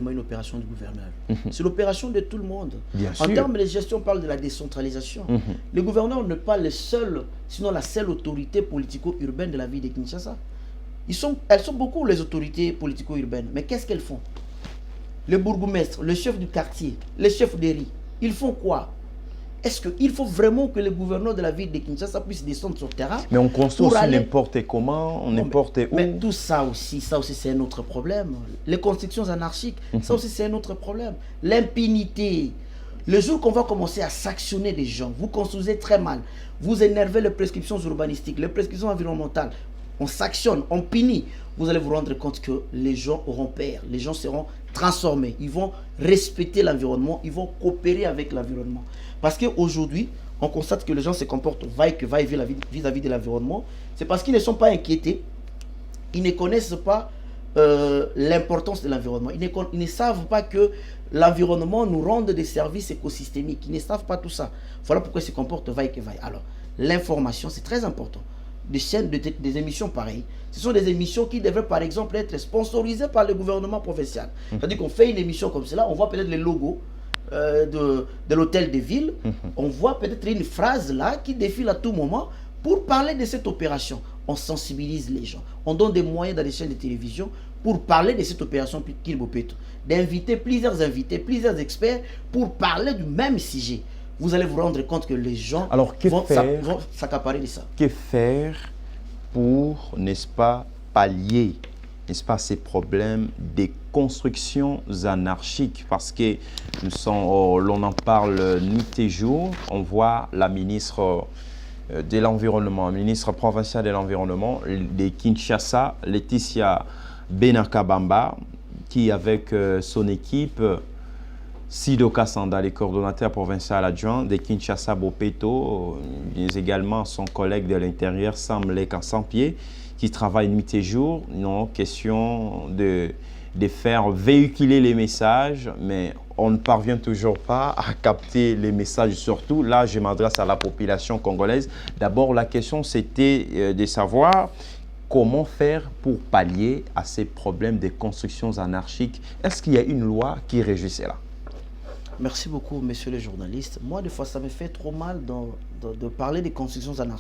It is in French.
seulement une opération du gouverneur. C'est l'opération de tout le monde. En sûr. termes de gestion, on parle de la décentralisation. Le gouverneur n'est pas le seul, sinon la seule autorité politico-urbaine de la ville de Kinshasa. Elles sont beaucoup, les autorités politico-urbaines. Mais qu'est-ce qu'elles font? Le bourgmestre, le chef du quartier, les chefs des riz, ils font quoi? Est-ce qu'il faut vraiment que le gouverneur de la ville de Kinshasa puisse descendre sur le terrain? Mais on construit aussi n'importe comment, n'importe où. Mais tout ça aussi c'est un autre problème. Les constructions anarchiques, ça aussi c'est un autre problème. L'impunité. Le jour qu'on va commencer à sanctionner des gens, vous construisez très mal, vous énervez les prescriptions urbanistiques, les prescriptions environnementales, on sanctionne, on punit, vous allez vous rendre compte que les gens auront peur, les gens seront transformés, ils vont respecter l'environnement, ils vont coopérer avec l'environnement. Parce qu'aujourd'hui, on constate que les gens se comportent va-et-vient vis-à-vis de l'environnement. C'est parce qu'ils ne sont pas inquiétés, ils ne connaissent pas l'importance de l'environnement. Ils ne savent pas que l'environnement nous rend des services écosystémiques. Ils ne savent pas tout ça. Voilà pourquoi ils se comportent va-et-vient. Alors, l'information, c'est très important. Des chaînes, des émissions pareilles. Ce sont des émissions qui devraient par exemple être sponsorisées par le gouvernement provincial. C'est-à-dire qu'on fait une émission comme cela, on voit peut-être les logos de l'hôtel de ville, on voit peut-être une phrase là qui défile à tout moment pour parler de cette opération. On sensibilise les gens, on donne des moyens dans les chaînes de télévision pour parler de cette opération Kilbopeto, d'inviter plusieurs invités, plusieurs experts pour parler du même sujet. Vous allez vous rendre compte que les gens vont s'accaparer de ça. Que faire pour, n'est-ce pas, pallier, n'est-ce pas, ces problèmes des constructions anarchiques? Parce que l'on en parle nuit et jour. On voit la ministre de l'Environnement, ministre provincial de l'Environnement de Kinshasa, Laetitia Benakabamba, qui avec son équipe, Sido Kassanda, le coordonnateur provincial adjoint de Kinshasa Bopeto, mais également son collègue de l'Intérieur, Sam Leka Sampied, qui travaille nuit et jour. Non, question de faire véhiculer les messages, mais on ne parvient toujours pas à capter les messages. Surtout, là, je m'adresse à la population congolaise. D'abord, la question, c'était de savoir comment faire pour pallier à ces problèmes de constructions anarchiques. Est-ce qu'il y a une loi qui régit cela? Merci beaucoup, messieurs les journalistes. Moi, des fois, ça me fait trop mal de parler des constructions anarchiques.